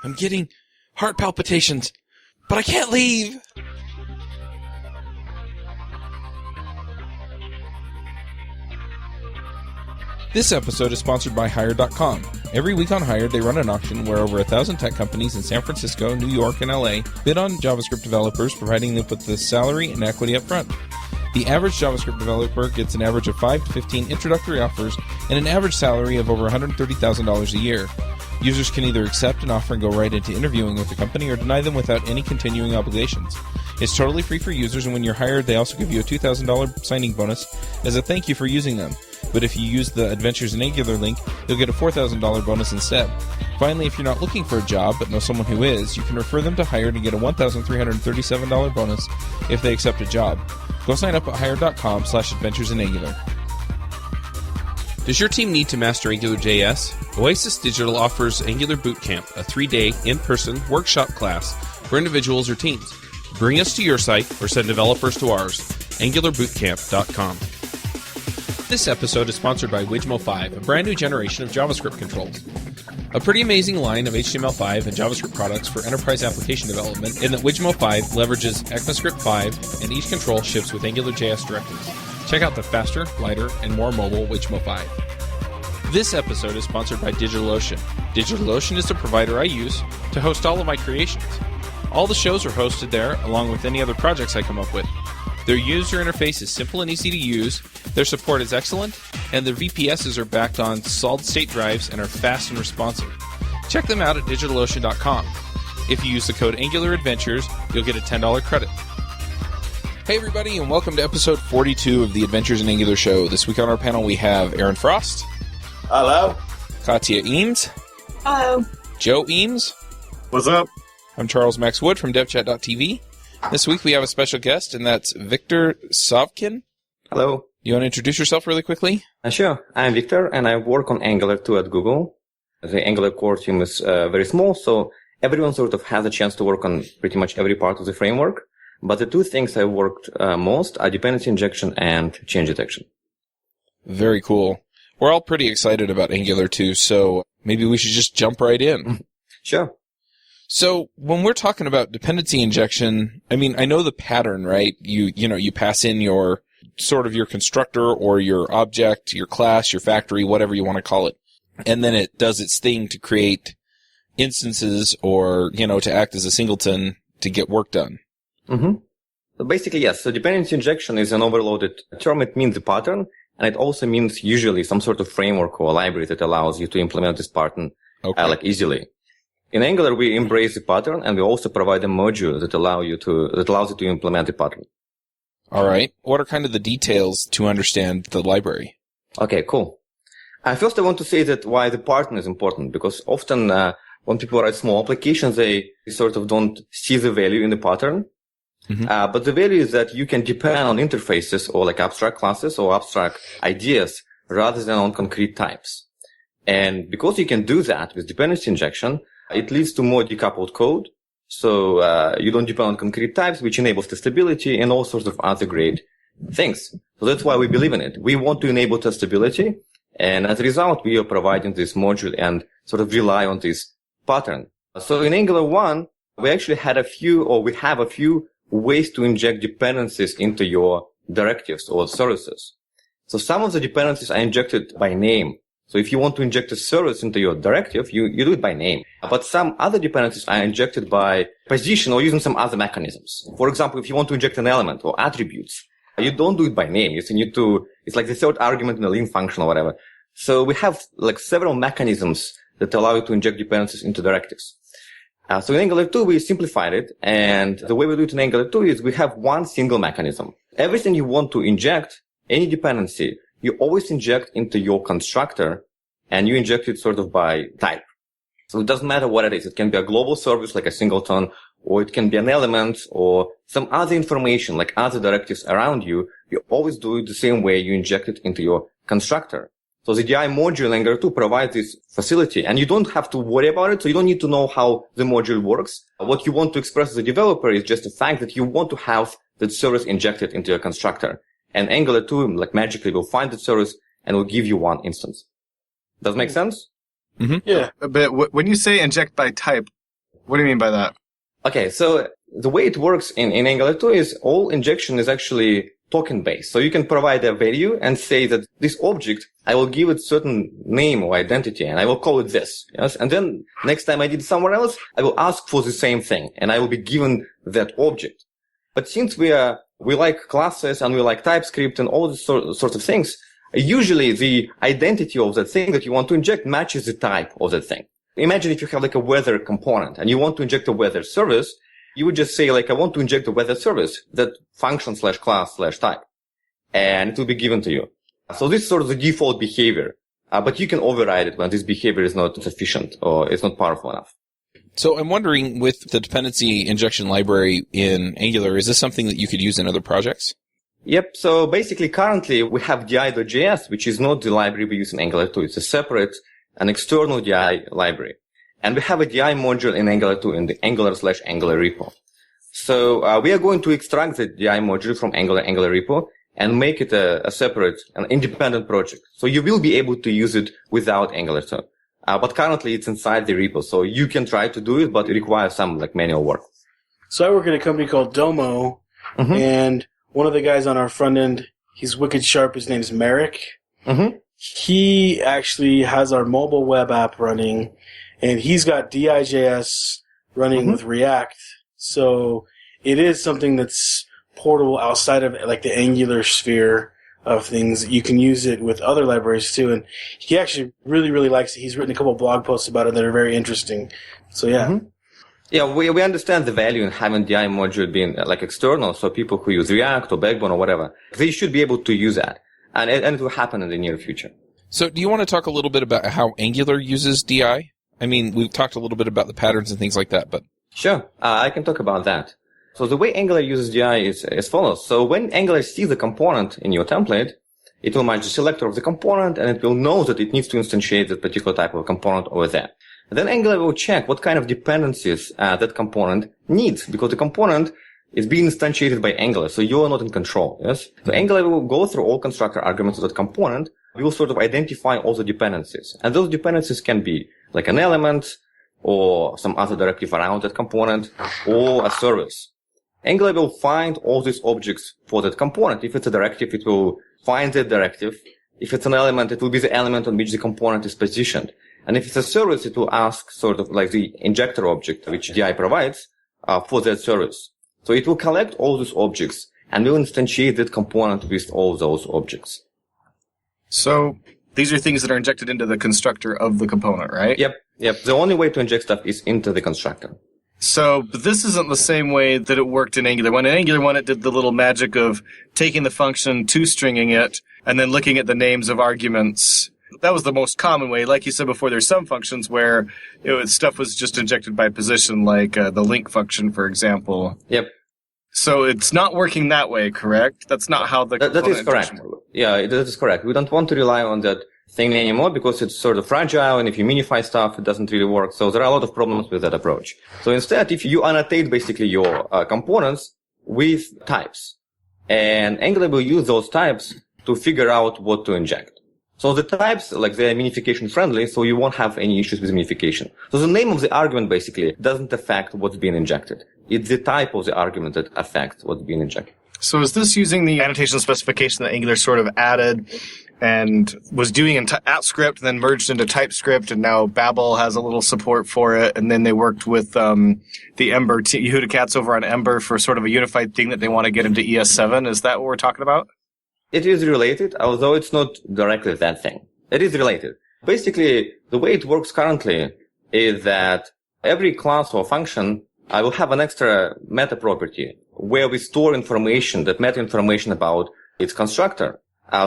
I'm getting heart palpitations, but I can't leave. This episode is sponsored by Hired.com. Every week on Hired, they run an auction where over 1,000 tech companies in San Francisco, New York, and LA bid on JavaScript developers, providing them with the salary and equity up front. The average JavaScript developer gets an average of 5 to 15 introductory offers and an average salary of over $130,000 a year. Users can either accept an offer and go right into interviewing with the company or deny them without any continuing obligations. It's totally free for users, and when you're hired, they also give you a $2,000 signing bonus as a thank you for using them. But if you use the Adventures in Angular link, you'll get a $4,000 bonus instead. Finally, if you're not looking for a job but know someone who is, you can refer them to Hired and get a $1,337 bonus if they accept a job. Go sign up at Hired.com/Adventures in Angular. Does your team need to master AngularJS? Oasis Digital offers Angular Bootcamp, a 3-day, in-person workshop class for individuals or teams. Bring us to your site or send developers to ours, angularbootcamp.com. This episode is sponsored by Wijmo5, a brand new generation of JavaScript controls. A pretty amazing line of HTML5 and JavaScript products for enterprise application development in that Wijmo5 leverages ECMAScript 5 and each control ships with AngularJS directives. Check out the faster, lighter, and more mobile Wijmo5. This episode is sponsored by DigitalOcean. DigitalOcean is the provider I use to host all of my creations. All the shows are hosted there, along with any other projects I come up with. Their user interface is simple and easy to use, their support is excellent, and their VPSs are backed on solid-state drives and are fast and responsive. Check them out at DigitalOcean.com. If you use the code AngularAdventures, you'll get a $10 credit. Hey everybody, and welcome to episode 42 of the Adventures in Angular show. This week on our panel we have Aaron Frost. Hello. Katya Eames. Hello. Joe Eames. What's up? I'm Charles Max Wood from DevChat.tv. This week we have a special guest, and that's Victor Savkin. Hello. You want to introduce yourself really quickly? Sure. I'm Victor, and I work on Angular 2 at Google. The Angular core team is very small, so everyone sort of has a chance to work on pretty much every part of the framework. But the two things I worked most are dependency injection and change detection. Very cool. We're all pretty excited about Angular 2, so maybe we should just jump right in. Sure. So when we're talking about dependency injection, I mean, I know the pattern, right? You pass in your sort of your constructor or your object, your class, your factory, whatever you want to call it. And then it does its thing to create instances or, to act as a singleton to get work done. Mm-hmm. So basically, yes. So dependency injection is an overloaded term. It means a pattern, and it also means usually some sort of framework or library that allows you to implement this pattern easily. In Angular, we embrace the pattern, and we also provide a module that allows you to implement the pattern. All right. What are kind of the details to understand the library? Okay, cool. First, I want to say that why the pattern is important, because often when people write small applications, they sort of don't see the value in the pattern. Mm-hmm. But the value is that you can depend on interfaces or like abstract classes or abstract ideas rather than on concrete types. And because you can do that with dependency injection, it leads to more decoupled code. So you don't depend on concrete types, which enables testability and all sorts of other great things. So that's why we believe in it. We want to enable testability. And as a result, we are providing this module and sort of rely on this pattern. So in Angular 1, we actually have a few ways to inject dependencies into your directives or services. So some of the dependencies are injected by name. So if you want to inject a service into your directive, you do it by name. But some other dependencies are injected by position or using some other mechanisms. For example, if you want to inject an element or attributes, you don't do it by name. It's like the third argument in a lim function or whatever. So we have like several mechanisms that allow you to inject dependencies into directives. So in Angular 2, we simplified it. And the way we do it in Angular 2 is we have one single mechanism. Everything you want to inject, any dependency, you always inject into your constructor, and you inject it sort of by type. So it doesn't matter what it is. It can be a global service like a singleton, or it can be an element or some other information like other directives around you. You always do it the same way you inject it into your constructor. So the DI module in Angular 2 provides this facility, and you don't have to worry about it. So you don't need to know how the module works. What you want to express as a developer is just the fact that you want to have that service injected into your constructor. And Angular 2, like magically, will find the service and will give you one instance. Does it make sense? Mm-hmm. Yeah. But when you say inject by type, What do you mean by that? Okay, so the way it works in Angular 2 is all injection is actually token-based. So you can provide a value and say that this object, I will give it certain name or identity, and I will call it this. Yes, and then next time I did it somewhere else, I will ask for the same thing, and I will be given that object. But since we like classes and we like TypeScript and all these sorts of things, usually the identity of that thing that you want to inject matches the type of that thing. Imagine if you have like a weather component and you want to inject a weather service, you would just say like, I want to inject the weather service, that function /class /type, and it will be given to you. So this is sort of the default behavior, but you can override it when this behavior is not sufficient or it's not powerful enough. So I'm wondering, with the dependency injection library in Angular, is this something that you could use in other projects? Yep. So basically, currently we have di.js, which is not the library we use in Angular 2. It's a separate, an external DI library. And we have a DI module in Angular 2 in the Angular/Angular repo. So we are going to extract the DI module from Angular repo and make it a separate, an independent project. So you will be able to use it without Angular 2. But currently it's inside the repo. So you can try to do it, but it requires some like manual work. So I work at a company called Domo, and one of the guys on our front end, he's wicked sharp. His name's Merrick. He actually has our mobile web app running, and he's got DI.js running with React. So it is something that's portable outside of like the Angular sphere of things. You can use it with other libraries too, and he actually really, really likes it. He's written a couple of blog posts about it that are very interesting. So yeah. Yeah, we understand the value in having DI module being like external, so people who use React or Backbone or whatever, they should be able to use that. And it will happen in the near future. So do you want to talk a little bit about how Angular uses DI? I mean, we've talked a little bit about the patterns and things like that, but... Sure, I can talk about that. So the way Angular uses DI is as follows. So when Angular sees a component in your template, it will match the selector of the component, and it will know that it needs to instantiate that particular type of component over there. And then Angular will check what kind of dependencies that component needs, because the component is being instantiated by Angular, so you are not in control. Yes. So Angular will go through all constructor arguments of that component. We will sort of identify all the dependencies, and those dependencies can be like an element or some other directive around that component or a service. Angular will find all these objects for that component. If it's a directive, it will find that directive. If it's an element, it will be the element on which the component is positioned. And if it's a service, it will ask sort of like the injector object, which DI provides, for that service. So it will collect all those objects and will instantiate that component with all those objects. So these are things that are injected into the constructor of the component, right? Yep. The only way to inject stuff is into the constructor. So but this isn't the same way that it worked in Angular 1. In Angular 1, it did the little magic of taking the function, to-stringing it, and then looking at the names of arguments. That was the most common way. Like you said before, there's some functions where stuff was just injected by position, like the link function, for example. Yep. So it's not working that way, correct? That's not how the that is correct. Yeah, that is correct. We don't want to rely on that thing anymore because it's sort of fragile, and if you minify stuff, it doesn't really work. So there are a lot of problems with that approach. So instead, if you annotate basically your components with types, and Angular will use those types to figure out what to inject. So the types, like they're minification friendly, so you won't have any issues with minification. So the name of the argument basically doesn't affect what's being injected. It's the type of the argument that affects what's being injected. So is this using the annotation specification that Angular sort of added and was doing in AppScript, then merged into TypeScript, and now Babel has a little support for it, and then they worked with the Ember, Yehuda Katz over on Ember for sort of a unified thing that they want to get into ES7? Is that what we're talking about? It is related, although it's not directly that thing. It is related. Basically, the way it works currently is that every class or function will have an extra meta property where we store information, that meta information about its constructor.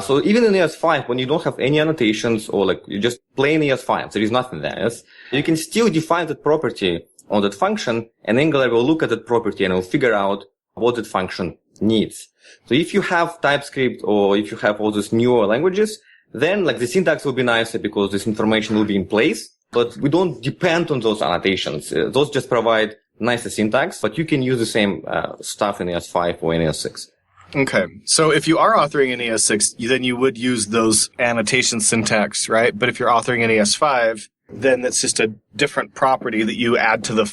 So even in ES5, when you don't have any annotations or like you just plain ES5, there is nothing there, yes? You can still define that property on that function, and Angular will look at that property and will figure out what that function needs. So if you have TypeScript or if you have all these newer languages, then like the syntax will be nicer because this information will be in place, but we don't depend on those annotations. Those just provide nicer syntax, but you can use the same stuff in ES5 or in ES6. Okay. So if you are authoring in ES6, then you would use those annotation syntax, right? But if you're authoring in ES5, then that's just a different property that you add to the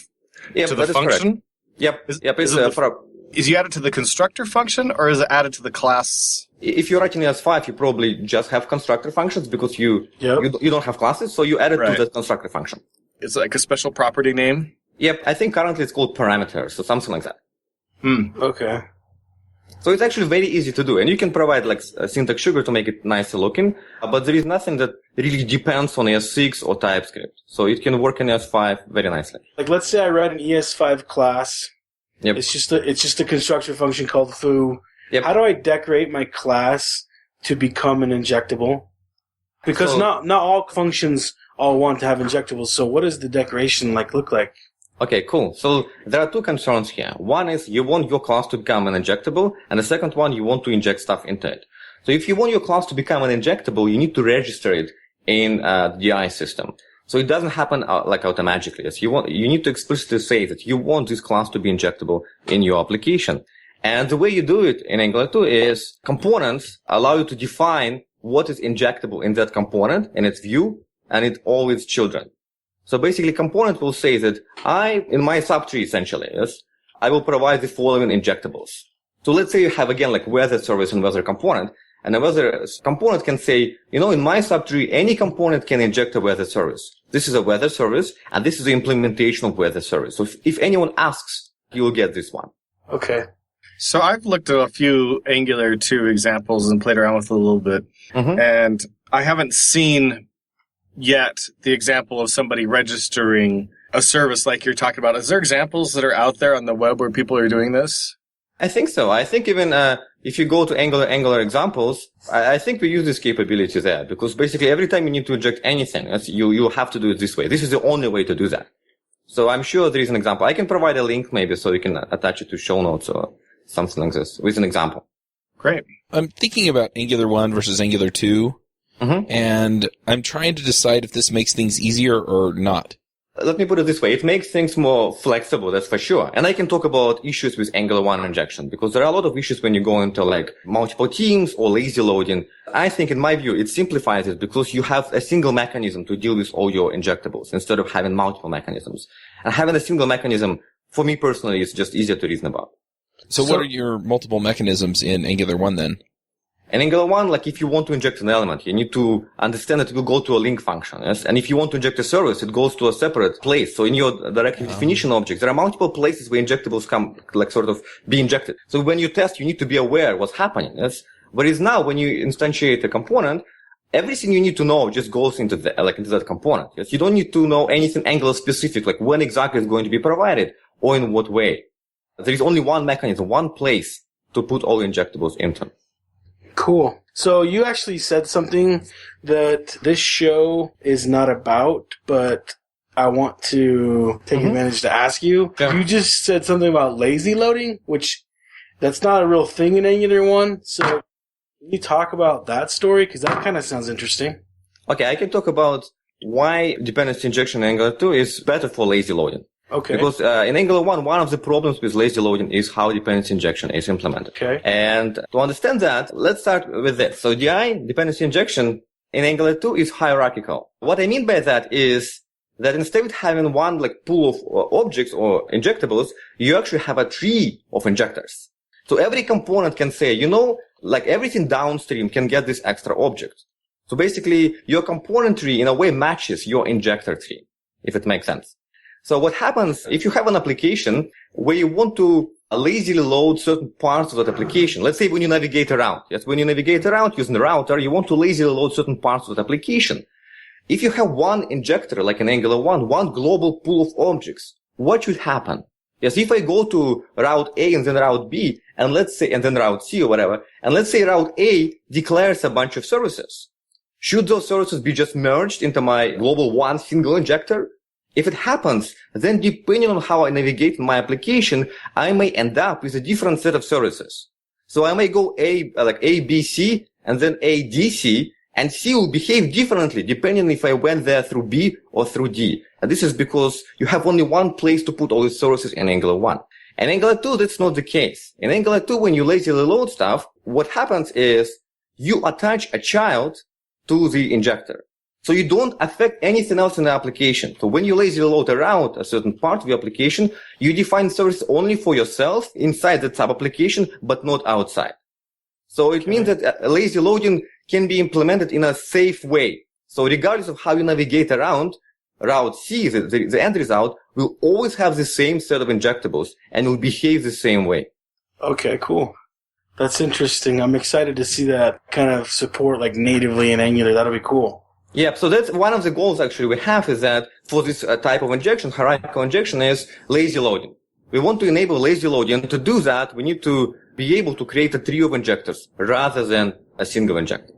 Yep, to the that is correct. function? Yep. Is you add it to the constructor function, or is it added to the class? If you're writing ES5, you probably just have constructor functions because you don't have classes, so you add it to the constructor function. It's like a special property name? Yep, I think currently it's called parameters, or something like that. Okay. So it's actually very easy to do, and you can provide like a syntax sugar to make it nicer looking, but there is nothing that really depends on ES6 or TypeScript. So it can work in ES5 very nicely. Like, let's say I write an ES5 class. Yep. It's just a constructor function called foo. Yep. How do I decorate my class to become an injectable? Because not all functions all want to have injectables. So what does the decoration look like? Okay, cool. So there are two concerns here. One is you want your class to become an injectable, and the second one, you want to inject stuff into it. So if you want your class to become an injectable, you need to register it in the AiA system. So it doesn't happen automatically. You need to explicitly say that you want this class to be injectable in your application. And the way you do it in Angular 2 is components allow you to define what is injectable in that component and its view and all its children. So basically, component will say that in my subtree essentially, I will provide the following injectables. So let's say you have again weather service and weather component, and a weather component can say, in my subtree, any component can inject a weather service. This is a weather service, and this is the implementation of weather service. So if anyone asks, you will get this one. Okay. So I've looked at a few Angular 2 examples and played around with it a little bit, and I haven't seen yet the example of somebody registering a service like you're talking about. Is there examples that are out there on the web where people are doing this? I think so. I think even if you go to Angular examples, I think we use this capability there because basically every time you need to inject anything, you have to do it this way. This is the only way to do that. So I'm sure there is an example. I can provide a link maybe so you can attach it to show notes or something like this with an example. Great. I'm thinking about Angular 1 versus Angular 2, and I'm trying to decide if this makes things easier or not. Let me put it this way. It makes things more flexible, that's for sure. And I can talk about issues with Angular 1 injection because there are a lot of issues when you go into multiple teams or lazy loading. I think in my view, it simplifies it because you have a single mechanism to deal with all your injectables instead of having multiple mechanisms. And having a single mechanism, for me personally, is just easier to reason about. So what are your multiple mechanisms in Angular 1 then? In Angular 1, if you want to inject an element, you need to understand that it will go to a link function, yes? And if you want to inject a service, it goes to a separate place. So in your directive definition object, there are multiple places where injectables come, be injected. So when you test, you need to be aware what's happening, yes? Whereas now, when you instantiate a component, everything you need to know just goes into that component, yes? You don't need to know anything Angular specific, when exactly it's going to be provided or in what way. There is only one mechanism, one place to put all injectables into. Cool. So you actually said something that this show is not about, but I want to take advantage to ask you. Yeah. You just said something about lazy loading, which that's not a real thing in Angular 1. So can you talk about that story? Because that kind of sounds interesting. Okay, I can talk about why dependency injection in Angular 2 is better for lazy loading. Okay. Because in Angular 1, one of the problems with lazy loading is how dependency injection is implemented. Okay. And to understand that, let's start with this. So DI, dependency injection, in Angular 2 is hierarchical. What I mean by that is that instead of having one pool of objects or injectables, you actually have a tree of injectors. So every component can say, everything downstream can get this extra object. So basically, your component tree in a way matches your injector tree, if it makes sense. So what happens if you have an application where you want to lazily load certain parts of that application? Let's say when you navigate around. Yes, when you navigate around using the router, you want to lazily load certain parts of that application. If you have one injector, like in Angular 1, one global pool of objects, what should happen? Yes, if I go to route A and then route B, and then route C or whatever, and let's say route A declares a bunch of services. Should those services be just merged into my global one single injector? If it happens, then depending on how I navigate in my application, I may end up with a different set of services. So I may go A, B, C, and then A, D, C, and C will behave differently depending if I went there through B or through D. And this is because you have only one place to put all these services in Angular 1. In Angular 2, that's not the case. In Angular 2, when you lazily load stuff, what happens is you attach a child to the injector. So you don't affect anything else in the application. So when you lazy load around a certain part of your application, you define services only for yourself inside the sub-application, but not outside. So it means that lazy loading can be implemented in a safe way. So regardless of how you navigate around, route C, the end result, will always have the same set of injectables and will behave the same way. Okay, cool. That's interesting. I'm excited to see that kind of support like natively in Angular. That'll be cool. Yeah, so that's one of the goals actually we have is that for this type of injection, hierarchical injection is lazy loading. We want to enable lazy loading. To do that, we need to be able to create a trio of injectors rather than a single injector.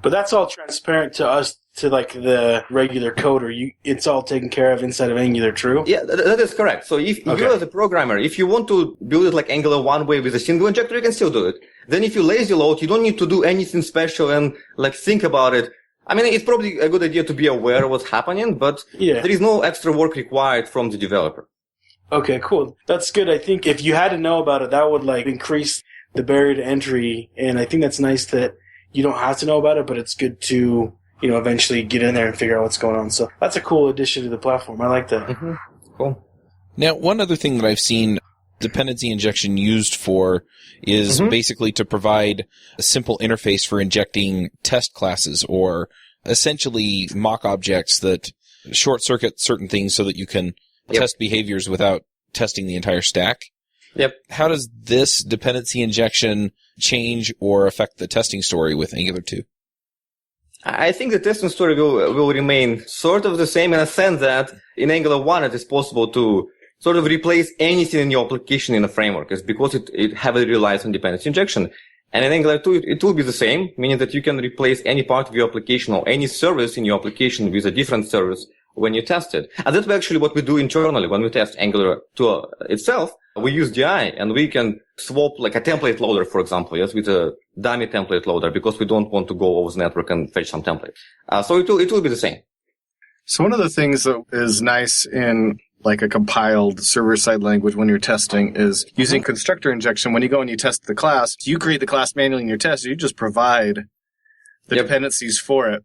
But that's all transparent to us, to like the regular coder. It's all taken care of inside of Angular, true? Yeah, that is correct. So if you as a programmer, if you want to build it like Angular one way with a single injector, you can still do it. Then if you lazy load, you don't need to do anything special and like think about it. I mean, it's probably a good idea to be aware of what's happening, but there is no extra work required from the developer. Okay, cool. That's good. I think if you had to know about it, that would like increase the barrier to entry. And I think that's nice that you don't have to know about it, but it's good to, eventually get in there and figure out what's going on. So that's a cool addition to the platform. I like that. Mm-hmm. Cool. Now, one other thing that I've seen dependency injection used for is basically to provide a simple interface for injecting test classes or essentially mock objects that short circuit certain things so that you can test behaviors without testing the entire stack. Yep. How does this dependency injection change or affect the testing story with Angular 2? I think the testing story will remain sort of the same in a sense that in Angular 1 it is possible to sort of replace anything in your application in a framework. It's because it heavily relies on dependency injection. And in Angular 2, it will be the same, meaning that you can replace any part of your application or any service in your application with a different service when you test it. And that's actually what we do internally when we test Angular 2 itself. We use DI and we can swap like a template loader, for example, with a dummy template loader because we don't want to go over the network and fetch some template. So it will be the same. So one of the things that is nice in like a compiled server-side language when you're testing is using constructor injection. When you go and you test the class, you create the class manually in your test. You just provide the dependencies for it.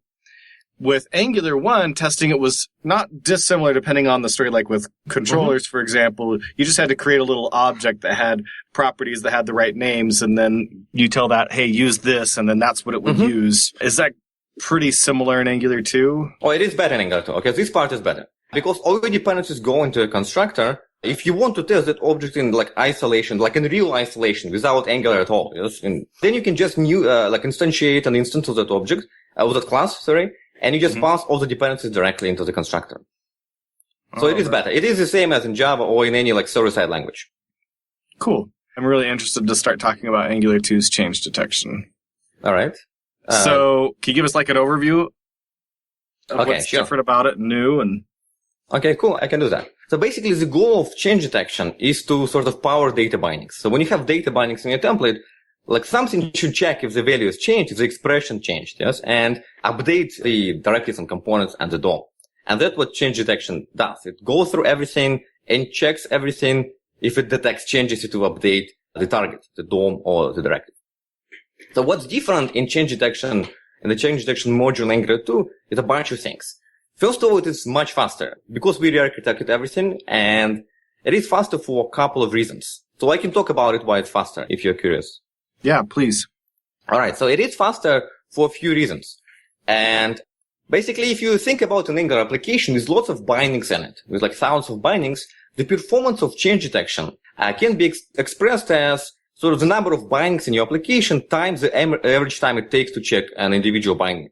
With Angular 1, testing it was not dissimilar depending on the story. Like with controllers, for example, you just had to create a little object that had properties that had the right names, and then you tell that, hey, use this, and then that's what it would use. Is that pretty similar in Angular 2? Oh, it is better in Angular 2. Okay, this part is better. Because all your dependencies go into a constructor. If you want to test that object in like isolation, like in real isolation, without Angular at all, then you can just instantiate an instance of that object, of that class, and you just pass all the dependencies directly into the constructor. So it is better. It is the same as in Java or in any like server-side language. Cool. I'm really interested to start talking about Angular 2's change detection. All right. So can you give us like an overview of what's different about it, new and... Okay, cool. I can do that. So basically the goal of change detection is to sort of power data bindings. So when you have data bindings in your template, like something should check if the value has changed, if the expression changed, and update the directives and components and the DOM. And that's what change detection does. It goes through everything and checks everything. If it detects changes, it will update the target, the DOM or the directive. So what's different in change detection, in the change detection module in Angular 2 is a bunch of things. First of all, it is much faster because we re-architected everything, and it is faster for a couple of reasons. So I can talk about it why it's faster if you're curious. Yeah, please. All right. So it is faster for a few reasons. And basically, if you think about an Angular application with lots of bindings in it, with like thousands of bindings, the performance of change detection can be expressed as sort of the number of bindings in your application times the average time it takes to check an individual binding.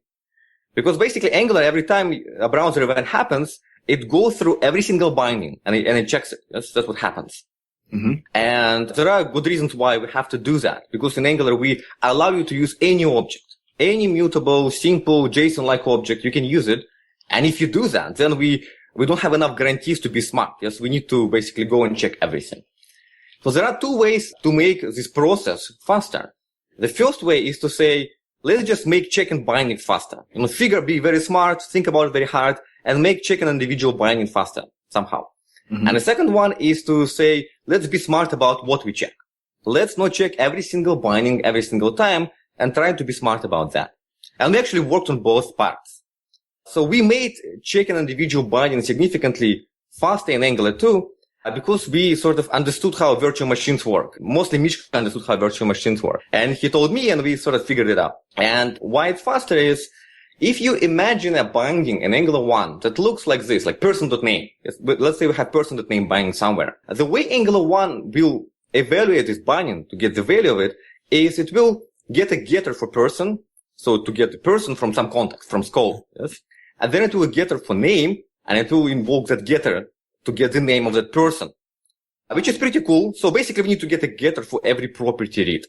Because basically Angular, every time a browser event happens, it goes through every single binding and it checks it. That's what happens. And there are good reasons why we have to do that. Because in Angular, we allow you to use any object, any mutable, simple JSON-like object. You can use it. And if you do that, then we don't have enough guarantees to be smart. We need to basically go and check everything. So there are two ways to make this process faster. The first way is to say, let's just make checking binding faster. Be very smart, think about it very hard, and make checking individual binding faster somehow. And the second one is to say, let's be smart about what we check. Let's not check every single binding every single time and try to be smart about that. And we actually worked on both parts. So we made checking individual binding significantly faster in Angular 2 because we sort of understood how virtual machines work. Mostly Mitch understood how virtual machines work. And he told me, and we sort of figured it out. And why it's faster is, if you imagine a binding in Angular 1 that looks like this, like person.name. Let's say we have person.name binding somewhere. The way Angular 1 will evaluate this binding to get the value of it is it will get a getter for person. So to get the person from some context, from scope. Yes? And then it will getter for name, and it will invoke that getter to get the name of that person, which is pretty cool. So basically, we need to get a getter for every property read.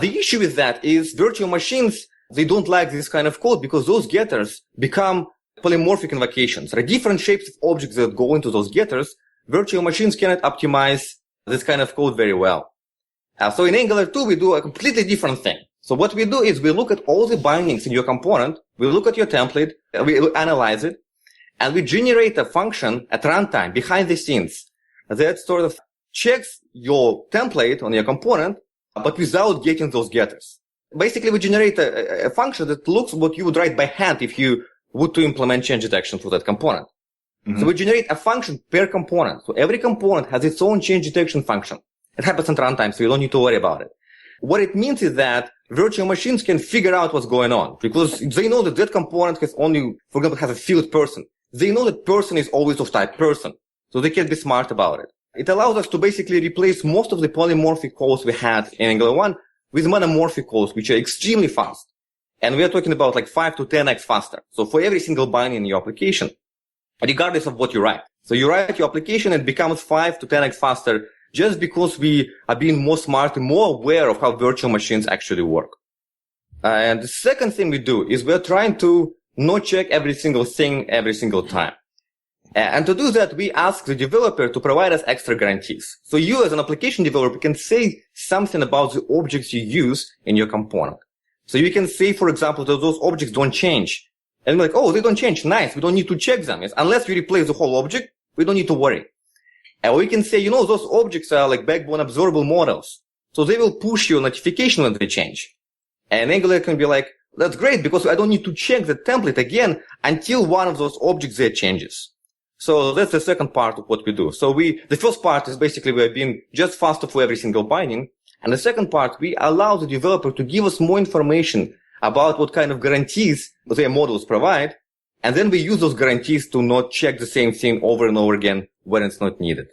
The issue with that is virtual machines, they don't like this kind of code because those getters become polymorphic invocations. There are different shapes of objects that go into those getters. Virtual machines cannot optimize this kind of code very well. So in Angular 2, we do a completely different thing. So what we do is we look at all the bindings in your component, we look at your template, we analyze it, and we generate a function at runtime behind the scenes that sort of checks your template on your component, but without getting those getters. Basically, we generate a function that looks what you would write by hand if you would to implement change detection for that component. Mm-hmm. So we generate a function per component. So every component has its own change detection function. It happens at runtime, so you don't need to worry about it. What it means is that virtual machines can figure out what's going on because they know that that component has only, for example, has a field person. They know that person is always of type person, so they can be smart about it. It allows us to basically replace most of the polymorphic calls we had in Angular 1 with monomorphic calls, which are extremely fast. And we are talking about like 5 to 10x faster. So for every single binding in your application, regardless of what you write. So you write your application, it becomes 5 to 10x faster just because we are being more smart and more aware of how virtual machines actually work. And the second thing we do is we're trying to not check every single thing every single time. And to do that, we ask the developer to provide us extra guarantees. So you as an application developer can say something about the objects you use in your component. So you can say, for example, that those objects don't change. And we're like, oh, they don't change. Nice. We don't need to check them. Yes. Unless we replace the whole object, we don't need to worry. And we can say, those objects are like backbone observable models. So they will push you a notification when they change. And Angular can be like, that's great because I don't need to check the template again until one of those objects there changes. So that's the second part of what we do. So the first part is basically we're being just faster for every single binding. And the second part, we allow the developer to give us more information about what kind of guarantees their models provide. And then we use those guarantees to not check the same thing over and over again when it's not needed.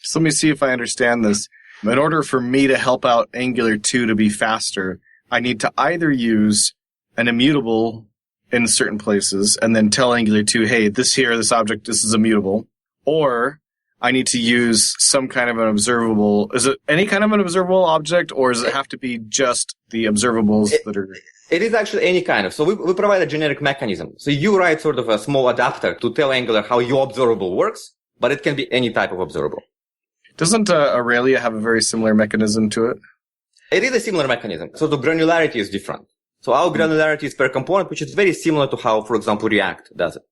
So let me see if I understand this. In order for me to help out Angular 2 to be faster, I need to either use an immutable in certain places and then tell Angular 2, hey, this object, this is immutable. Or I need to use some kind of an observable. Is it any kind of an observable object, or does it have to be just the observables that are... It is actually any kind of. So we provide a generic mechanism. So you write sort of a small adapter to tell Angular how your observable works, but it can be any type of observable. Doesn't AiA have a very similar mechanism to it? It is a similar mechanism. So the granularity is different. So our granularity is per component, which is very similar to how, for example, React does it.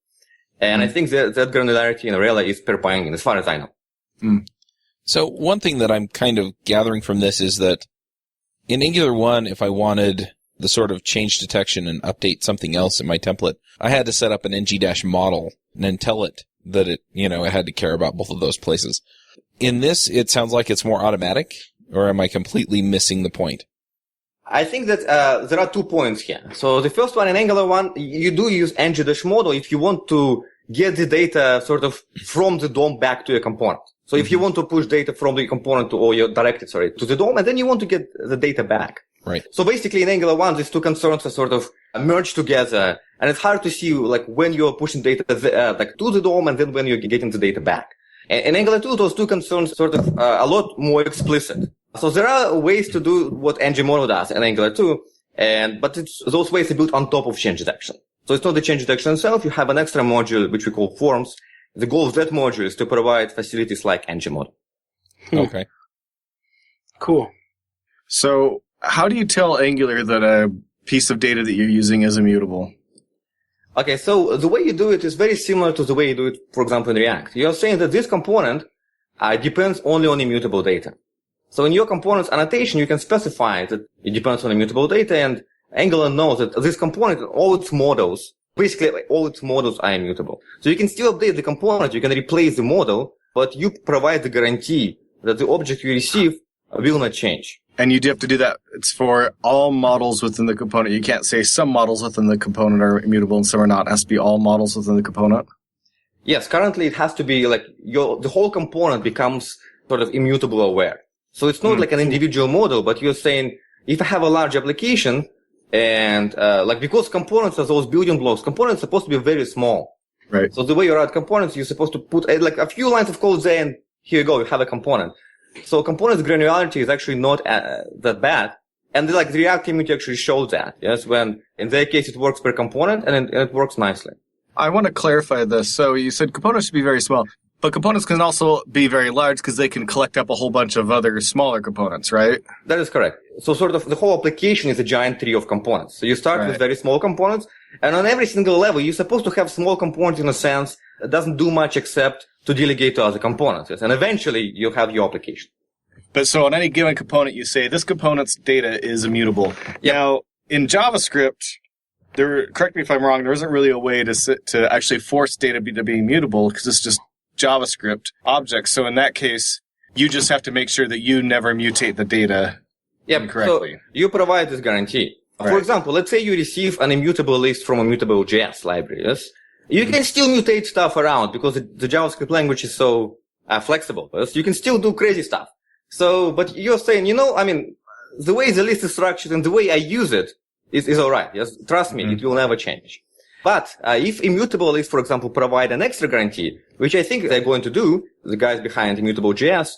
And I think that granularity in AiA is per binding, as far as I know. So one thing that I'm kind of gathering from this is that in Angular 1, if I wanted the sort of change detection and update something else in my template, I had to set up an ng-model and then tell it that it had to care about both of those places. In this, it sounds like it's more automatic, or am I completely missing the point? I think that there are 2 points here. So the first one, in Angular 1, you do use ng-model if you want to get the data sort of from the DOM back to your component. So if you want to push data from the component to the DOM, and then you want to get the data back. Right. So basically in Angular 1, these two concerns are sort of merged together, and it's hard to see like when you're pushing data to the DOM and then when you're getting the data back. In Angular 2, those two concerns sort of a lot more explicit. So there are ways to do what ng-model does in Angular 2, but those ways are built on top of change detection. So it's not the change detection itself. You have an extra module, which we call forms. The goal of that module is to provide facilities like ng-model. Okay. Cool. So how do you tell Angular that a piece of data that you're using is immutable? Okay, so the way you do it is very similar to the way you do it, for example, in React. You're saying that this component depends only on immutable data. So in your component's annotation, you can specify that it depends on immutable data, and Angular knows that this component, all its models Basically, all its models are immutable. So you can still update the component, you can replace the model, but you provide the guarantee that the object you receive will not change. And you do have to do that. It's for all models within the component. You can't say some models within the component are immutable and some are not. It has to be all models within the component. Yes, currently it has to be like the whole component becomes sort of immutable aware. So it's not like an individual model, but you're saying if I have a large application and because components are those building blocks, components are supposed to be very small. Right. So the way you write components, you're supposed to put like a few lines of code there and here you go, you have a component. So components granularity is actually not that bad. And the React community actually shows that. Yes, when in their case it works per component and it works nicely. I want to clarify this. So you said components should be very small, but components can also be very large because they can collect up a whole bunch of other smaller components, right? That is correct. So sort of the whole application is a giant tree of components. So you start with very small components, and on every single level, you're supposed to have small components in a sense that doesn't do much except to delegate to other components. Yes? And eventually, you have your application. But so on any given component, you say this component's data is immutable. Yep. Now, in JavaScript, correct me if I'm wrong, there isn't really a way to actually force data to be immutable because it's just JavaScript objects. So in that case, you just have to make sure that you never mutate the data incorrectly. So you provide this guarantee. Right. For example, let's say you receive an immutable list from a mutable JS library. Yes? You can still mutate stuff around because the JavaScript language is so flexible. Yes? You can still do crazy stuff. So, but you're saying, the way the list is structured and the way I use it is all right. Yes, trust me, it will never change. But if immutable lists, for example, provide an extra guarantee, which I think they're going to do, the guys behind immutable.js,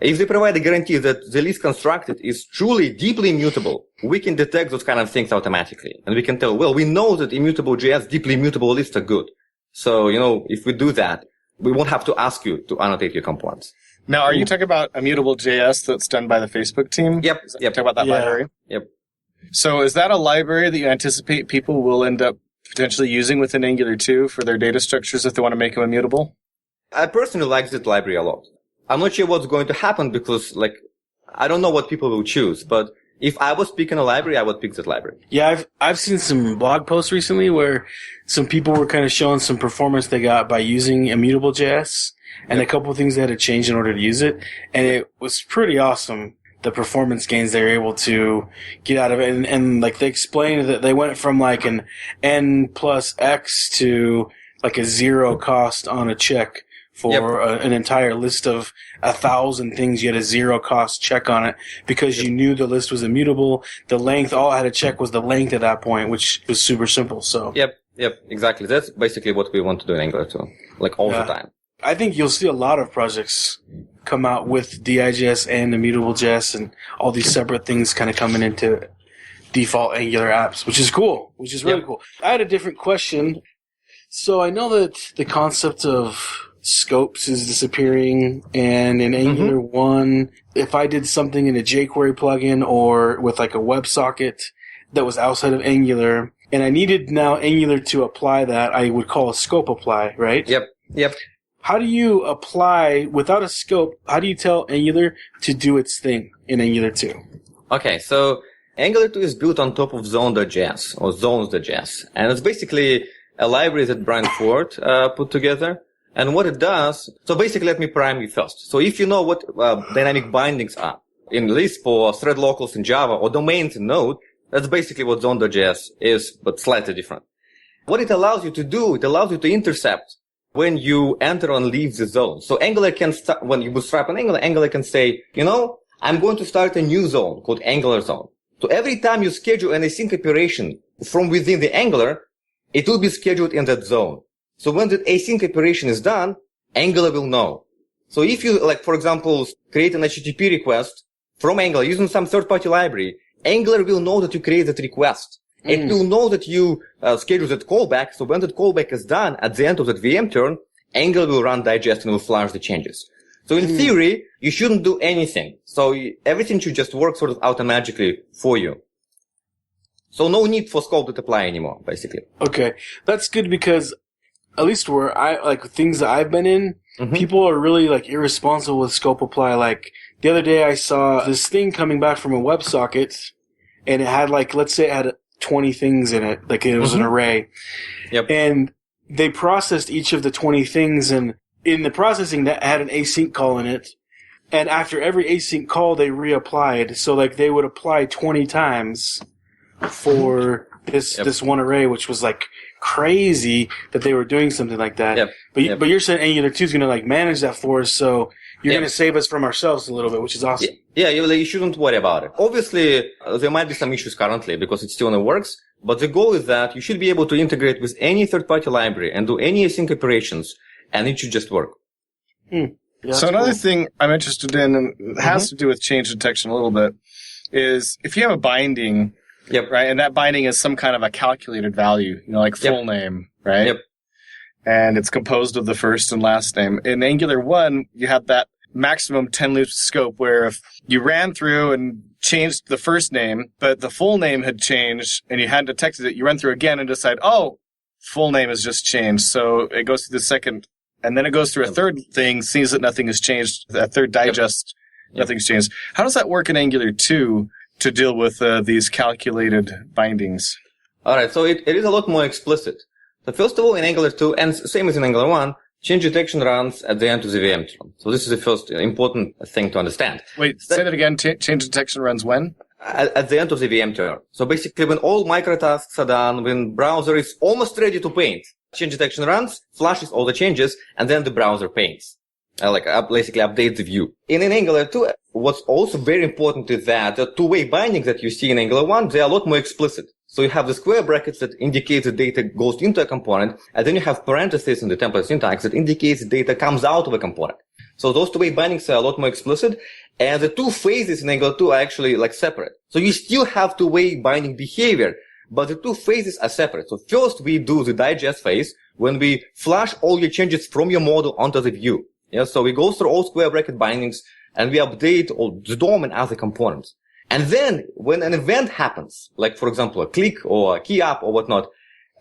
if they provide a guarantee that the list constructed is truly deeply immutable, we can detect those kind of things automatically. And we can tell, well, we know that immutable.js deeply immutable lists are good. So, if we do that, we won't have to ask you to annotate your components. Now, are you talking about immutable.js that's done by the Facebook team? Yep. Talking about that library? Yep. So is that a library that you anticipate people will end up potentially using within Angular 2 for their data structures if they want to make them immutable? I personally like that library a lot. I'm not sure what's going to happen because, I don't know what people will choose, but if I was picking a library, I would pick that library. Yeah, I've seen some blog posts recently where some people were kind of showing some performance they got by using immutable.js and a couple of things they had to change in order to use it. And it was pretty awesome, the performance gains they were able to get out of it. And they explained that they went from an N plus X to a zero cost on a check for an entire list of 1,000 things. You had a zero cost check on it because you knew the list was immutable. The length, all I had to check was the length at that point, which was super simple. So Yep, exactly. That's basically what we want to do in Angular 2, all the time. I think you'll see a lot of projects come out with DIJS and immutable.js and all these separate things kind of coming into default Angular apps, which is cool, which is really cool. I had a different question. So I know that the concept of scopes is disappearing, and in Angular 1, if I did something in a jQuery plugin or with a WebSocket that was outside of Angular, and I needed now Angular to apply that, I would call a scope apply, right? Yep. How do you apply, without a scope, how do you tell Angular to do its thing in Angular 2? Okay, so Angular 2 is built on top of zone.js or zones.js, and it's basically a library that Brian Ford put together. And what it does, so basically let me prime you first. So if you know what dynamic bindings are in Lisp or thread locals in Java or domains in Node, that's basically what zone.js is, but slightly different. What it allows you to do, it allows you to intercept when you enter and leave the zone. So Angular can start, when you bootstrap an Angular can say, I'm going to start a new zone called Angular zone. So every time you schedule an async operation from within the Angular, it will be scheduled in that zone. So when the async operation is done, Angular will know. So if you, for example, create an HTTP request from Angular using some third-party library, Angular will know that you create that request. It will know that you schedule that callback. So when that callback is done at the end of that VM turn, Angular will run digest and will flush the changes. So in theory, you shouldn't do anything. So everything should just work sort of automatically for you. So no need for scope to apply anymore, basically. Okay. That's good because at least where things that I've been in, people are really irresponsible with scope apply. The other day I saw this thing coming back from a WebSocket and it had let's say it had 20 things in it, like it was an array. Yep. And they processed each of the 20 things, and in the processing that had an async call in it. And after every async call, they reapplied. So like they would apply 20 times for this one array, which was like crazy that they were doing something like that. Yep. But you're saying Angular 2 is going to like manage that for us, so you're going to save us from ourselves a little bit, which is awesome. Yeah, you shouldn't worry about it. Obviously, there might be some issues currently because it still only works, but the goal is that you should be able to integrate with any third-party library and do any async operations, and it should just work. Yeah, so another thing I'm interested in, and it has to do with change detection a little bit, is if you have a binding, right, and that binding is some kind of a calculated value, like full name, right? Yep. And it's composed of the first and last name. In Angular 1, you have that maximum 10 loops scope where if you ran through and changed the first name, but the full name had changed and you hadn't detected it, you run through again and decide, full name has just changed. So it goes through the second, and then it goes through a third thing, sees that nothing has changed, a third digest, nothing's changed. How does that work in Angular 2 to deal with these calculated bindings? All right, so it is a lot more explicit. So first of all, in Angular 2, and same as in Angular 1, change detection runs at the end of the VM term. So this is the first important thing to understand. Wait, say that again. Change detection runs when? At the end of the VM term. So basically, when all microtasks are done, when browser is almost ready to paint, change detection runs, flashes all the changes, and then the browser paints. Basically updates the view. In Angular 2, what's also very important is that the two-way bindings that you see in Angular 1, they are a lot more explicit. So you have the square brackets that indicate the data goes into a component, and then you have parentheses in the template syntax that indicates the data comes out of a component. So those two-way bindings are a lot more explicit, and the two phases in Angular 2 are actually separate. So you still have two-way binding behavior, but the two phases are separate. So first we do the digest phase when we flash all your changes from your model onto the view. So we go through all square bracket bindings and we update all the DOM and other components. And then when an event happens, like for example a click or a key up or whatnot,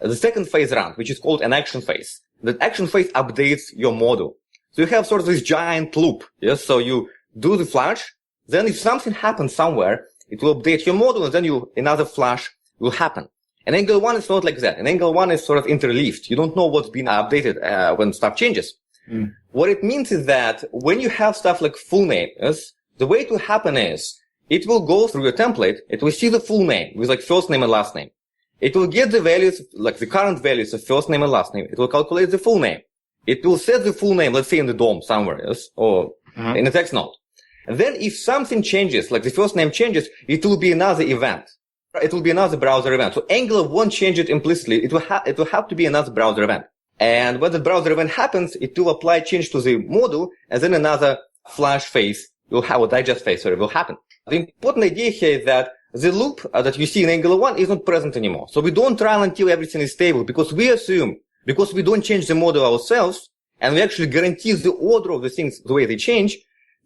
the second phase runs, which is called an action phase. That action phase updates your model. So you have sort of this giant loop. So you do the flash, then if something happens somewhere, it will update your model, and then another flash will happen. In Angular 1, it's not like that. In Angular 1, it's sort of interleaved. You don't know what's been updated when stuff changes. What it means is that when you have stuff like full names, the way it will happen is it will go through your template. It will see the full name with first name and last name. It will get the values, the current values of first name and last name. It will calculate the full name. It will set the full name, let's say in the DOM somewhere, or in a text node. And then if something changes, like the first name changes, it will be another event. It will be another browser event. So Angular won't change it implicitly. It will have to be another browser event. And when the browser event happens, it will apply change to the model, and then another flash phase will have, a digest phase, will happen. The important idea here is that the loop that you see in Angular 1 is not present anymore. So we don't run until everything is stable, because we assume, because we don't change the model ourselves, and we actually guarantee the order of the things, the way they change,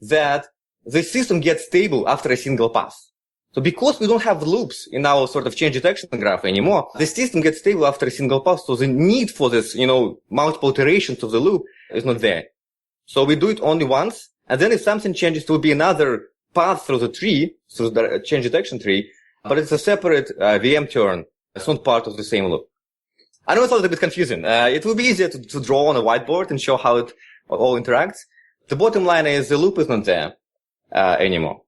that the system gets stable after a single pass. So because we don't have loops in our sort of change detection graph anymore, the system gets stable after a single pass. So the need for this, multiple iterations of the loop is not there. So we do it only once. And then if something changes, there will be another path through the tree, through the change detection tree, but it's a separate VM turn. It's not part of the same loop. I know it's a little bit confusing. It will be easier to draw on a whiteboard and show how it all interacts. The bottom line is the loop is not there anymore.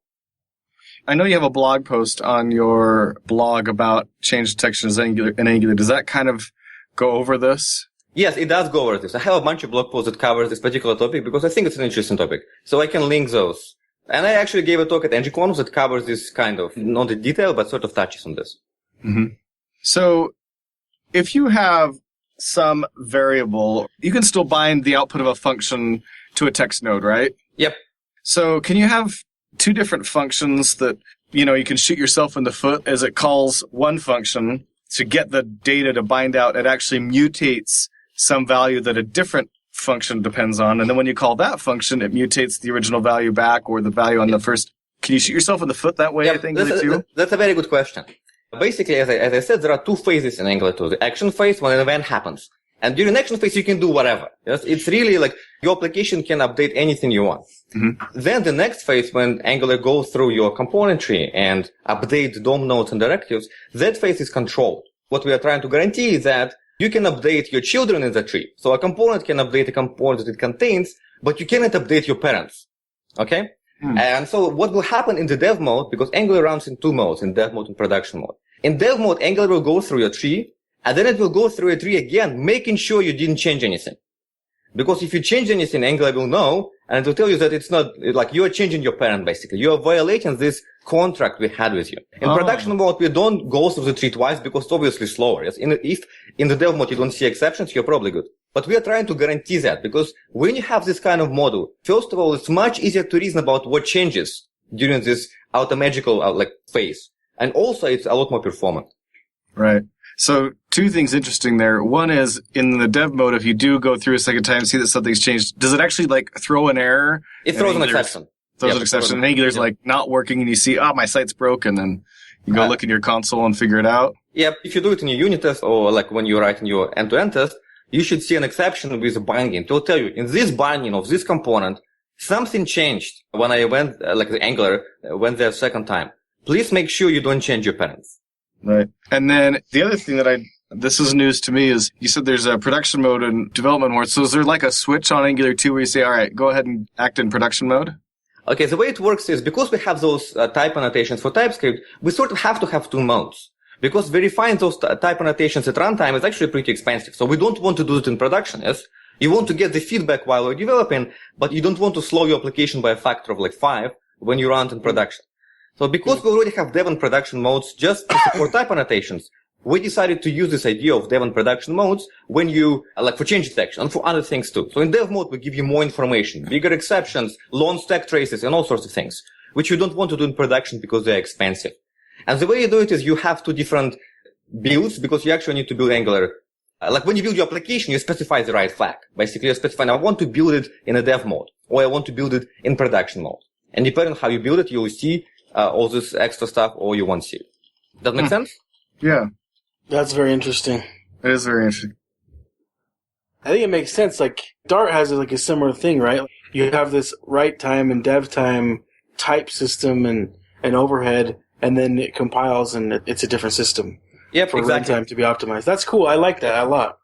I know you have a blog post on your blog about change detection in Angular. Does that kind of go over this? Yes, it does go over this. I have a bunch of blog posts that cover this particular topic because I think it's an interesting topic. So I can link those. And I actually gave a talk at NGConf that covers this kind of, not in detail, but sort of touches on this. Mm-hmm. So if you have some variable, you can still bind the output of a function to a text node, right? Yep. So can you have two different functions that, you can shoot yourself in the foot as it calls one function to get the data to bind out? It actually mutates some value that a different function depends on. And then when you call that function, it mutates the original value back or the value on the first. Can you shoot yourself in the foot that way, I think, too? That's a very good question. Basically, as I said, there are two phases in Angular 2. The action phase when an event happens. And during action phase, you can do whatever. Yes? It's really like your application can update anything you want. Then the next phase, when Angular goes through your component tree and update DOM nodes and directives, that phase is controlled. What we are trying to guarantee is that you can update your children in the tree. So a component can update a component that it contains, but you cannot update your parents. Okay? And so what will happen in the dev mode, because Angular runs in two modes, in dev mode and production mode. In dev mode, Angular will go through your tree, and then it will go through a tree again, making sure you didn't change anything. Because if you change anything, Angular will know, and it will tell you that it's not, like, you are changing your parent, basically. You are violating this contract we had with you. In production mode, we don't go through the tree twice because it's obviously slower. Yes? If in the dev mode you don't see exceptions, you're probably good. But we are trying to guarantee that, because when you have this kind of model, first of all, it's much easier to reason about what changes during this automagical phase. And also, it's a lot more performant. Right. So two things interesting there. One is in the dev mode, if you do go through a second time and see that something's changed, does it actually like throw an error? It throws an exception. Throws an exception. And Angular's like not working and you see, my site's broken, and you go look in your console and figure it out. Yep. If you do it in your unit test or like when you're writing your end-to-end test, you should see an exception with a binding. It will tell you in this binding of this component, something changed when I went, the Angular went there second time. Please make sure you don't change your parents. Right. And then the other thing that this is news to me, is you said there's a production mode and development mode. So is there like a switch on Angular 2 where you say, all right, go ahead and act in production mode? Okay, the way it works is because we have those type annotations for TypeScript, we sort of have to have two modes. Because verifying those type annotations at runtime is actually pretty expensive. So we don't want to do it in production, yes? You want to get the feedback while you're developing, but you don't want to slow your application by a factor of 5 when you run it in production. So because we already have dev and production modes just to support type annotations, we decided to use this idea of dev and production modes when you, for change detection and for other things too. So in dev mode, we give you more information, bigger exceptions, long stack traces, and all sorts of things, which you don't want to do in production because they're expensive. And the way you do it is you have two different builds, because you actually need to build Angular. When you build your application, you specify the right flag. Basically, you specify, I want to build it in a dev mode, or I want to build it in production mode. And depending on how you build it, you will see all this extra stuff, or you won't see it. Does that make sense? Yeah. That's very interesting. It is very interesting. I think it makes sense. Like, Dart has a similar thing, right? You have this write time and dev time type system and overhead, and then it compiles and it's a different system. Yep, for exactly. runtime to be optimized. That's cool. I like that a lot.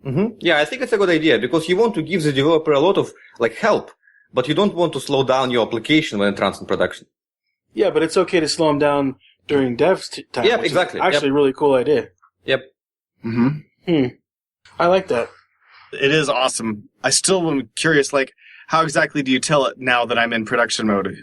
Mm-hmm. Yeah, I think it's a good idea, because you want to give the developer a lot of help, but you don't want to slow down your application when it runs in production. Yeah, but it's okay to slow them down during dev time. Yep, exactly. Actually, a really cool idea. Yep. Mm-hmm. I like that. It is awesome. I still am curious, how exactly do you tell it now that I'm in production mode?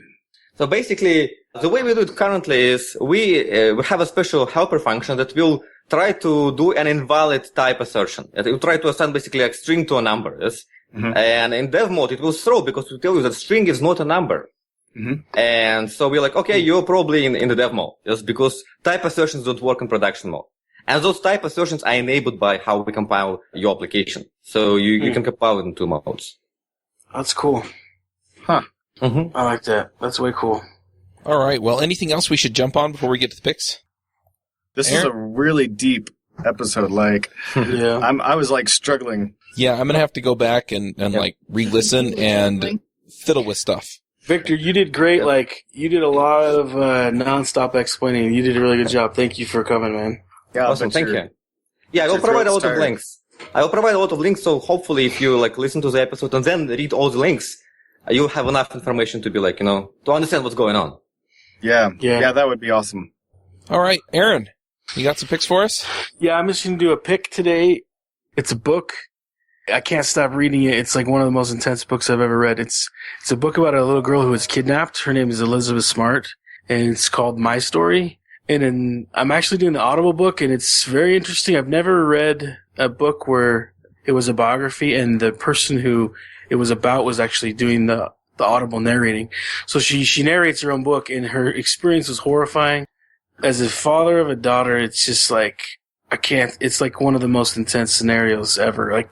So basically, the way we do it currently is we have a special helper function that will try to do an invalid type assertion. It will try to assign basically a string to a number. Yes? Mm-hmm. And in dev mode, it will throw, because it will tell you that string is not a number. Mm-hmm. And so we're like, okay, you're probably in the dev mode, just because type assertions don't work in production mode. And those type assertions are enabled by how we compile your application. So you can compile it in two modes. That's cool. Huh. Mm-hmm. I like that. That's way cool. All right. Well, anything else we should jump on before we get to the picks? This is a really deep episode. Yeah. I was struggling. Yeah, I'm gonna have to go back and re-listen and fiddle with stuff. Victor, you did great. You did a lot of nonstop explaining. You did a really good job. Thank you for coming, man. Yeah, awesome. Thank you. Yeah, I will provide a lot of links. So hopefully if you listen to the episode and then read all the links, you'll have enough information to be to understand what's going on. Yeah, that would be awesome. All right, Aaron, you got some picks for us? Yeah, I'm just going to do a pick today. It's a book. I can't stop reading it. It's one of the most intense books I've ever read. It's a book about a little girl who was kidnapped. Her name is Elizabeth Smart, and it's called My Story. And I'm actually doing the Audible book, and it's very interesting. I've never read a book where it was a biography, and the person who it was about was actually doing the Audible narrating. So she narrates her own book, and her experience was horrifying. As a father of a daughter, it's just it's one of the most intense scenarios ever.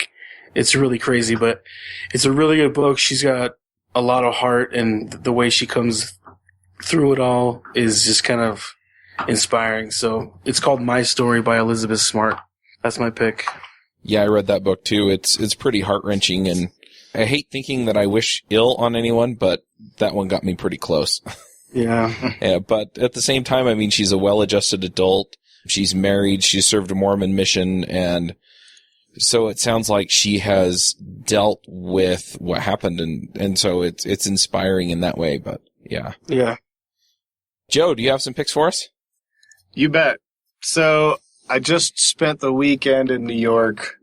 It's really crazy, but it's a really good book. She's got a lot of heart, and the way she comes through it all is just kind of inspiring. So it's called My Story by Elizabeth Smart. That's my pick. Yeah, I read that book too. It's pretty heart-wrenching, and I hate thinking that I wish ill on anyone, but that one got me pretty close. Yeah. Yeah, but at the same time, I mean, she's a well-adjusted adult. She's married. She's served a Mormon mission, and so it sounds like she has dealt with what happened, and so it's inspiring in that way. But yeah. Yeah. Joe, do you have some picks for us? You bet. So I just spent the weekend in New York,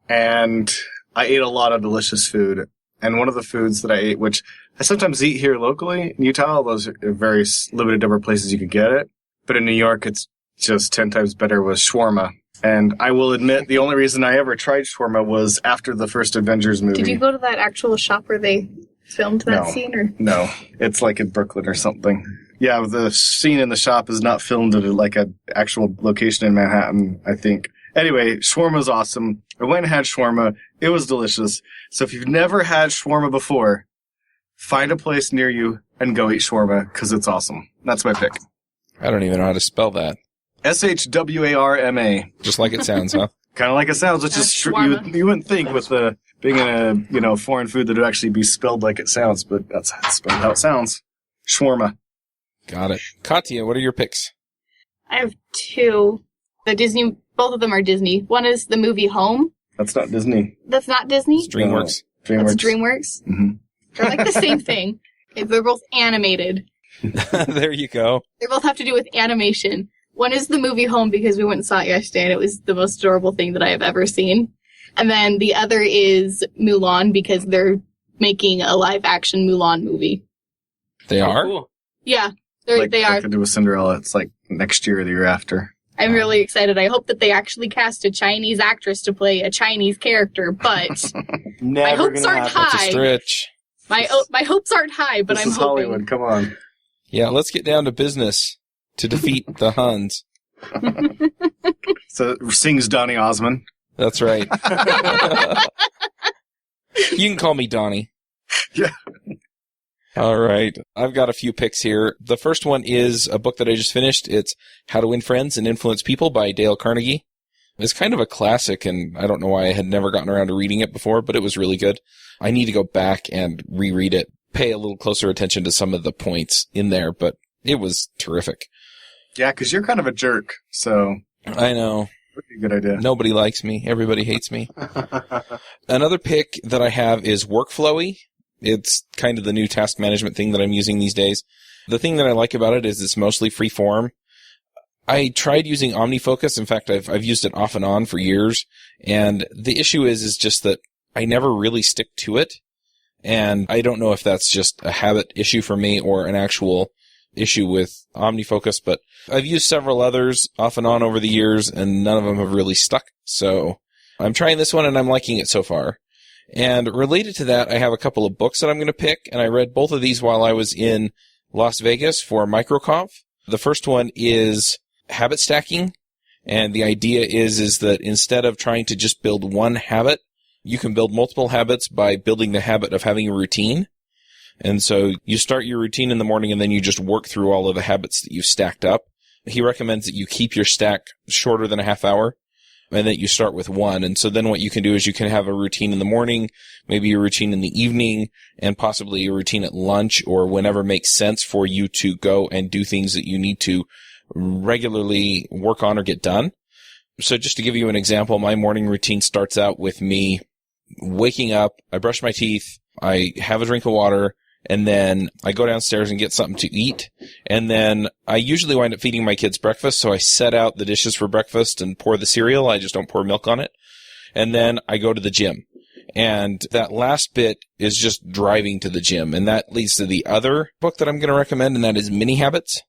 and I ate a lot of delicious food. And one of the foods that I ate, which I sometimes eat here locally in Utah, those are very limited number of places you can get it. But in New York, it's just 10 times better, was shawarma. And I will admit, the only reason I ever tried shawarma was after the first Avengers movie. Did you go to that actual shop where they filmed that scene? Or No. It's like in Brooklyn or something. Yeah, the scene in the shop is not filmed at like an actual location in Manhattan, I think. Anyway, shawarma's awesome. I went and had shawarma. It was delicious. So if you've never had shawarma before, find a place near you and go eat shawarma, because it's awesome. That's my pick. I don't even know how to spell that. Shwarma. Just like it sounds, huh? Kind of like it sounds. It's just shawarma. you wouldn't think with being in a foreign food that it would actually be spelled like it sounds, but that's spelled how it sounds. Shawarma. Got it. Katya, what are your picks? I have two. Both of them are Disney. One is the movie Home. That's not Disney. That's not Disney? It's DreamWorks. DreamWorks. That's DreamWorks? Mm-hmm. They're like the same thing. They're both animated. There you go. They both have to do with animation. One is the movie Home because we went and saw it yesterday and it was the most adorable thing that I have ever seen. And then the other is Mulan because they're making a live-action Mulan movie. They are? Cool. Yeah, they are. Like they do with Cinderella. It's like next year or the year after. I'm really excited. I hope that they actually cast a Chinese actress to play a Chinese character, but my Never hopes gonna aren't happen. It's a high. stretch. My hopes aren't high, but This I'm is hoping. Hollywood. Come on. Yeah, let's get down to business to defeat the Huns. So sings Donny Osmond. That's right. You can call me Donnie. Yeah. All right. I've got a few picks here. The first one is a book that I just finished. It's How to Win Friends and Influence People by Dale Carnegie. It's kind of a classic, and I don't know why I had never gotten around to reading it before, but it was really good. I need to go back and reread it, pay a little closer attention to some of the points in there, but it was terrific. Yeah, because you're kind of a jerk, so I know. would be a good idea. Nobody likes me. Everybody hates me. Another pick that I have is Workflowy. It's kind of the new task management thing that I'm using these days. The thing that I like about it is it's mostly free form. I tried using OmniFocus. In fact, I've used it off and on for years. And the issue is just that I never really stick to it. And I don't know if that's just a habit issue for me or an actual issue with OmniFocus, but I've used several others off and on over the years, and none of them have really stuck. So I'm trying this one, and I'm liking it so far. And related to that, I have a couple of books that I'm going to pick, and I read both of these while I was in Las Vegas for MicroConf. The first one is Habit Stacking, and the idea is that instead of trying to just build one habit, you can build multiple habits by building the habit of having a routine. And so you start your routine in the morning, and then you just work through all of the habits that you've stacked up. He recommends that you keep your stack shorter than a half hour, and that you start with one. And so then what you can do is you can have a routine in the morning, maybe a routine in the evening, and possibly a routine at lunch or whenever makes sense for you to go and do things that you need to regularly work on or get done. So just to give you an example, my morning routine starts out with me waking up, I brush my teeth, I have a drink of water, and then I go downstairs and get something to eat. And then I usually wind up feeding my kids breakfast, so I set out the dishes for breakfast and pour the cereal. I just don't pour milk on it. And then I go to the gym. And that last bit is just driving to the gym. And that leads to the other book that I'm going to recommend, and that is Mini Habits.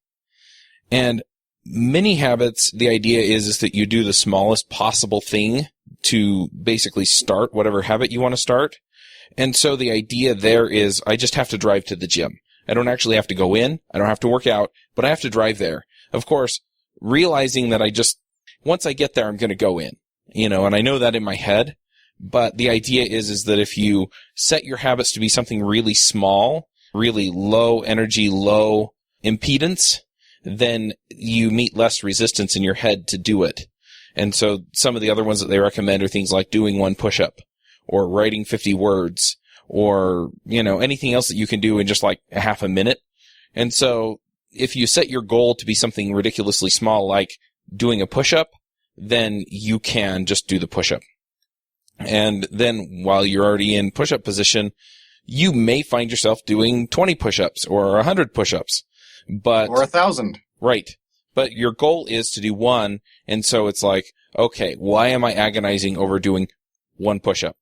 And Mini Habits, the idea is that you do the smallest possible thing to basically start whatever habit you want to start. And so the idea there is I just have to drive to the gym. I don't actually have to go in. I don't have to work out, but I have to drive there. Of course, realizing that once I get there, I'm going to go in, and I know that in my head. But the idea is that if you set your habits to be something really small, really low energy, low impedance, then you meet less resistance in your head to do it. And so some of the other ones that they recommend are things like doing 1 push-up or writing 50 words or, anything else that you can do in just like a half a minute. And so if you set your goal to be something ridiculously small, like doing a push-up, then you can just do the push-up. And then while you're already in push-up position, you may find yourself doing 20 push-ups or 100 push-ups. Or 1,000. Right. But your goal is to do 1, and so it's like, okay, why am I agonizing over doing 1 push-up?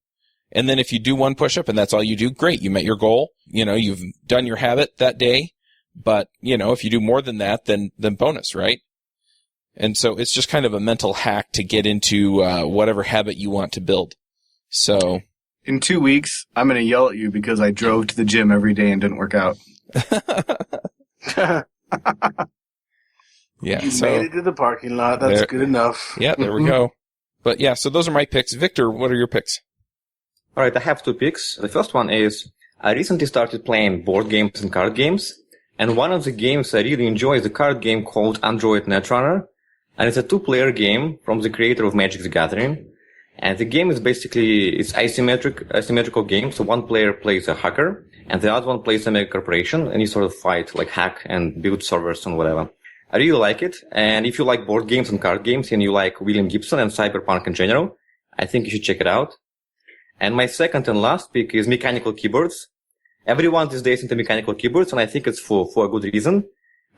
And then if you do 1 push-up and that's all you do, great, you met your goal. You've done your habit that day. But, if you do more than that, then bonus, right? And so it's just kind of a mental hack to get into whatever habit you want to build. So in 2 weeks, I'm going to yell at you because I drove to the gym every day and didn't work out. Yeah, you made it to the parking lot. That's good enough. Yeah, there we go. But yeah, so those are my picks. Victor, what are your picks? All right, I have 2 picks. The first one is I recently started playing board games and card games. And one of the games I really enjoy is a card game called Android Netrunner. And it's a 2-player game from the creator of Magic the Gathering. And the game is basically, it's asymmetrical game. So one player plays a hacker and the other one plays a mega corporation, and you sort of fight, like hack and build servers and whatever. I really like it. And if you like board games and card games and you like William Gibson and cyberpunk in general, I think you should check it out. And my second and last pick is mechanical keyboards. Everyone these days into mechanical keyboards, and I think it's for a good reason.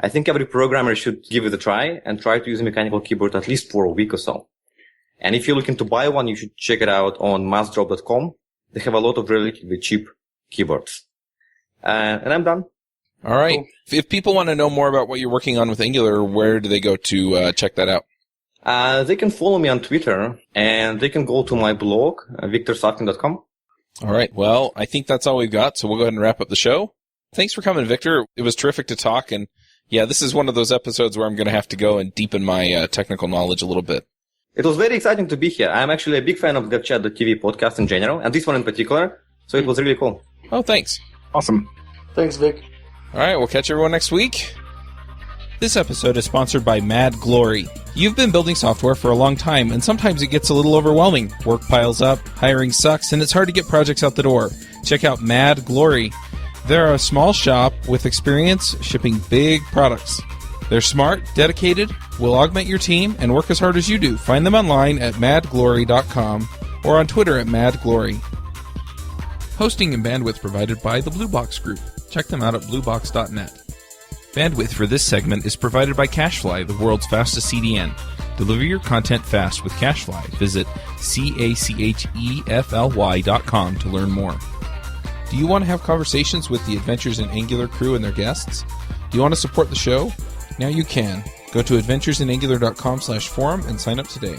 I think every programmer should give it a try and try to use a mechanical keyboard at least for a week or so. And if you're looking to buy one, you should check it out on massdrop.com. They have a lot of relatively cheap keyboards. And I'm done. All right. Cool. If people want to know more about what you're working on with Angular, where do they go to check that out? They can follow me on Twitter, and they can go to my blog, victorsavkin.com. All right. Well, I think that's all we've got, so we'll go ahead and wrap up the show. Thanks for coming, Victor. It was terrific to talk, and yeah, this is one of those episodes where I'm going to have to go and deepen my technical knowledge a little bit. It was very exciting to be here. I'm actually a big fan of DevChat.tv podcast in general, and this one in particular, so it was really cool. Oh, thanks. Awesome. Thanks, Vic. All right, we'll catch everyone next week. This episode is sponsored by Mad Glory. You've been building software for a long time, and sometimes it gets a little overwhelming. Work piles up, hiring sucks, and it's hard to get projects out the door. Check out Mad Glory. They're a small shop with experience shipping big products. They're smart, dedicated, will augment your team, and work as hard as you do. Find them online at madglory.com or on Twitter at madglory. Hosting and bandwidth provided by the Blue Box Group. Check them out at bluebox.net. Bandwidth for this segment is provided by CacheFly, the world's fastest CDN. Deliver your content fast with CacheFly. Visit CacheFly.com to learn more. Do you want to have conversations with the Adventures in Angular crew and their guests? Do you want to support the show? Now you can. Go to adventuresinangular.com/forum and sign up today.